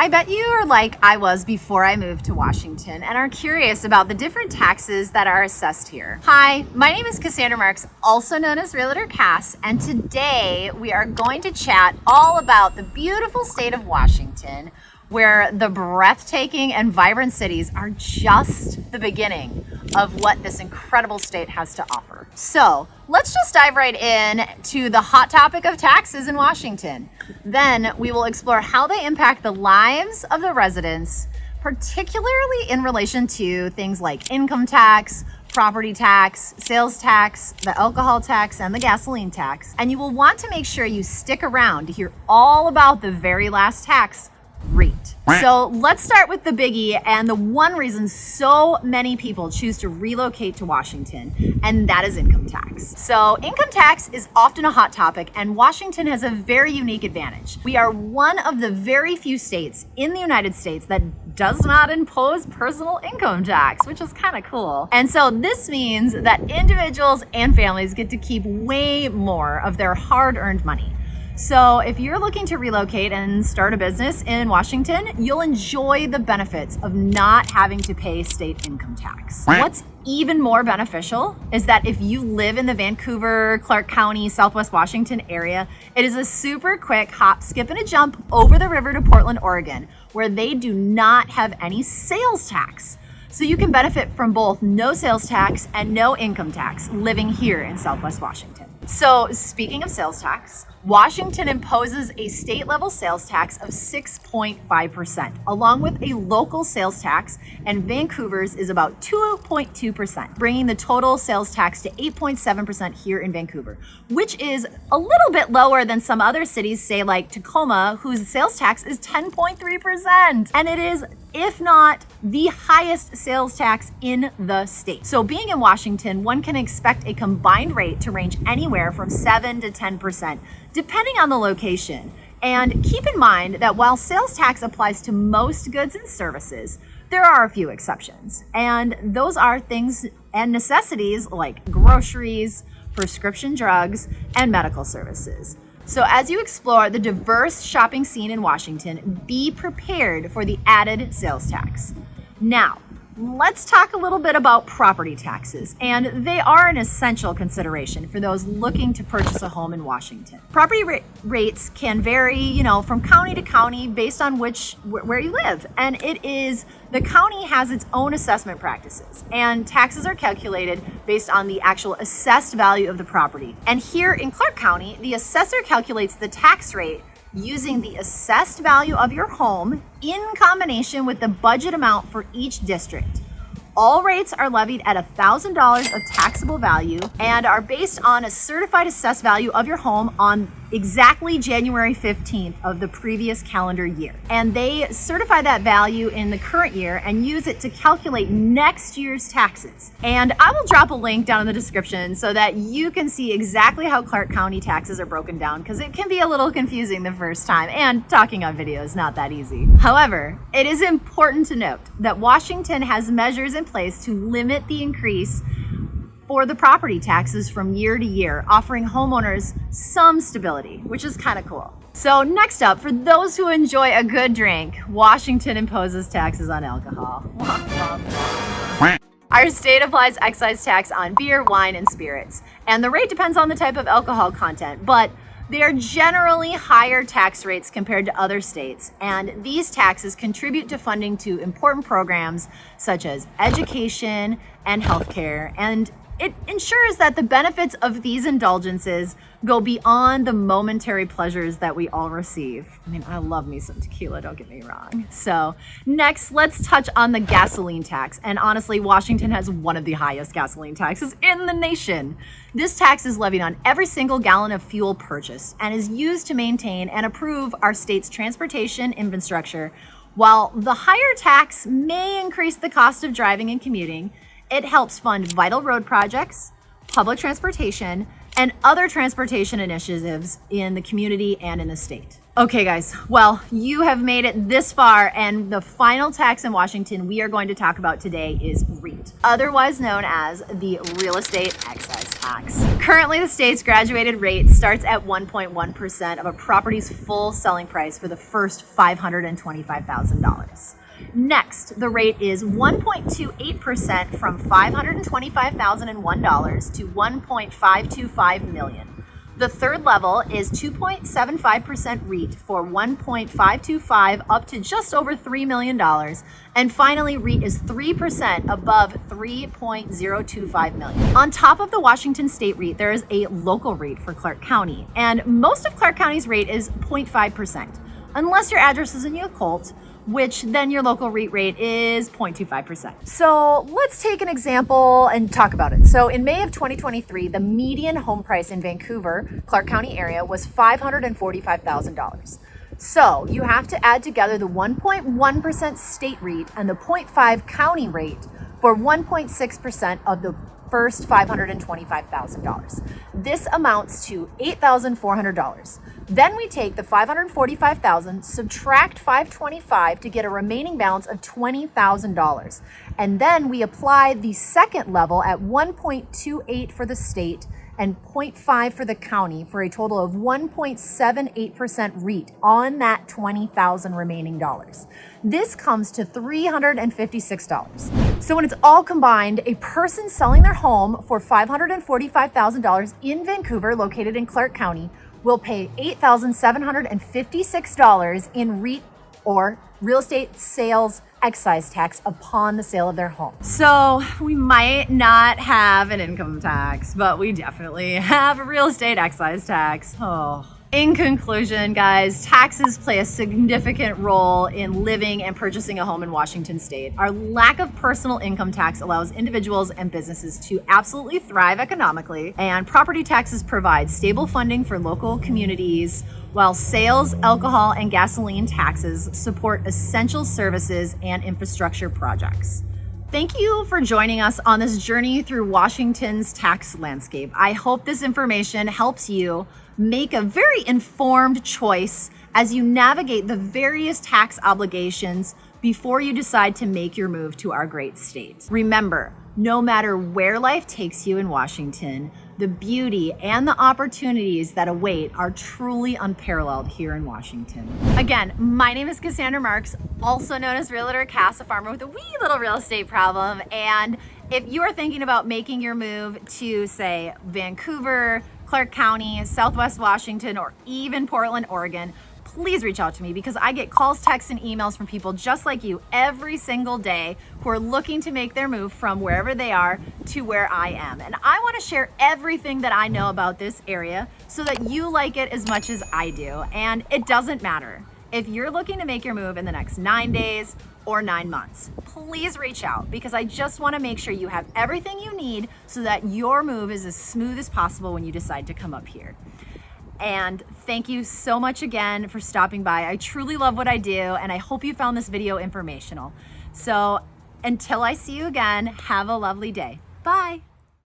I bet you are like I was before I moved to Washington and are curious about the different taxes that are assessed here. Hi, my name is Cassandra Marks, also known as Realtor Cass, and today we are going to chat all about the beautiful state of Washington, where the breathtaking and vibrant cities are just the beginning of what this incredible state has to offer. So let's just dive right in to the hot topic of taxes in Washington. Then we will explore how they impact the lives of the residents, particularly in relation to things like income tax, property tax, sales tax, the alcohol tax, and the gasoline tax. And you will want to make sure you stick around to hear all about the very last tax, REET. So let's start with the biggie and the one reason so many people choose to relocate to Washington, and that is income tax. So income tax is often a hot topic, and Washington has a very unique advantage. We are one of the very few states in the United States that does not impose personal income tax, which is kind of cool. And so this means that individuals and families get to keep way more of their hard-earned money. So if you're looking to relocate and start a business in Washington, you'll enjoy the benefits of not having to pay state income tax. What's even more beneficial is that if you live in the Vancouver, Clark County, Southwest Washington area, it is a super quick hop, skip, and a jump over the river to Portland, Oregon, where they do not have any sales tax. So you can benefit from both no sales tax and no income tax living here in Southwest Washington. So speaking of sales tax, Washington imposes a state level sales tax of 6.5%, along with a local sales tax, and Vancouver's is about 2.2%, bringing the total sales tax to 8.7% here in Vancouver, which is a little bit lower than some other cities, say like Tacoma, whose sales tax is 10.3%. And it is, if not the highest sales tax in the state. So being in Washington, one can expect a combined rate to range anywhere from 7 to 10%, depending on the location. And keep in mind that while sales tax applies to most goods and services, there are a few exceptions. And those are things and necessities like groceries, prescription drugs, and medical services. So as you explore the diverse shopping scene in Washington, be prepared for the added sales tax. Now, let's talk a little bit about property taxes, and they are an essential consideration for those looking to purchase a home in Washington. Property rates can vary, from county to county based on where you live, and the county has its own assessment practices, and taxes are calculated based on the actual assessed value of the property. And here in Clark County, the assessor calculates the tax rate using the assessed value of your home in combination with the budget amount for each district. All rates are levied at $1,000 of taxable value and are based on a certified assessed value of your home on exactly January 15th of the previous calendar year. And they certify that value in the current year and use it to calculate next year's taxes. And I will drop a link down in the description so that you can see exactly how Clark County taxes are broken down, because it can be a little confusing the first time, and talking on video is not that easy. However, it is important to note that Washington has measures in place to limit the increase for the property taxes from year to year, offering homeowners some stability, which is kind of cool. So next up, for those who enjoy a good drink, Washington imposes taxes on alcohol. Our state applies excise tax on beer, wine, and spirits, and the rate depends on the type of alcohol content, but they are generally higher tax rates compared to other states, and these taxes contribute to funding to important programs such as education and healthcare, and it ensures that the benefits of these indulgences go beyond the momentary pleasures that we all receive. I mean, I love me some tequila, don't get me wrong. So next, let's touch on the gasoline tax. And honestly, Washington has one of the highest gasoline taxes in the nation. This tax is levied on every single gallon of fuel purchased and is used to maintain and improve our state's transportation infrastructure. While the higher tax may increase the cost of driving and commuting, it helps fund vital road projects, public transportation, and other transportation initiatives in the community and in the state. Okay guys, well, you have made it this far, and the final tax in Washington we are going to talk about today is REET, otherwise known as the Real Estate Excise Tax. Currently, the state's graduated rate starts at 1.1% of a property's full selling price for the first $525,000. Next, the rate is 1.28% from $525,001 to $1.525 million. The third level is 2.75% REET for 1.525 up to just over $3 million. And finally, REET is 3% above 3.025 million. On top of the Washington State REET, there is a local REET for Clark County. And most of Clark County's rate is 0.5%, unless your address is in Yakult, which then your local REIT rate is 0.25%. So let's take an example and talk about it. So in May of 2023, the median home price in Vancouver, Clark County area was $545,000. So you have to add together the 1.1% state REIT and the 0.5 county rate for 1.6% of the first $525,000. This amounts to $8,400. Then we take the $545,000, subtract $525 to get a remaining balance of $20,000. And then we apply the second level at 1.28 for the state and 0.5 for the county for a total of 1.78% REIT on that $20,000 remaining dollars. This comes to $356. So when it's all combined, a person selling their home for $545,000 in Vancouver, located in Clark County, will pay $8,756 in REET or real estate sales excise tax upon the sale of their home. So we might not have an income tax, but we definitely have a real estate excise tax. In conclusion, guys, taxes play a significant role in living and purchasing a home in Washington state. Our lack of personal income tax allows individuals and businesses to absolutely thrive economically, and property taxes provide stable funding for local communities, while sales, alcohol, and gasoline taxes support essential services and infrastructure projects. Thank you for joining us on this journey through Washington's tax landscape. I hope this information helps you make a very informed choice as you navigate the various tax obligations before you decide to make your move to our great state. Remember, no matter where life takes you in Washington, the beauty and the opportunities that await are truly unparalleled here in Washington. Again, my name is Cassandra Marks, also known as Realtor Cass, a farmer with a wee little real estate problem. And if you are thinking about making your move to, say, Vancouver, Clark County, Southwest Washington, or even Portland, Oregon, please reach out to me, because I get calls, texts, and emails from people just like you every single day who are looking to make their move from wherever they are to where I am. And I want to share everything that I know about this area so that you like it as much as I do. And it doesn't matter if you're looking to make your move in the next 9 days or 9 months. Please reach out, because I just want to make sure you have everything you need so that your move is as smooth as possible when you decide to come up here. And thank you so much again for stopping by. I truly love what I do, and I hope you found this video informational. So until I see you again, have a lovely day. Bye.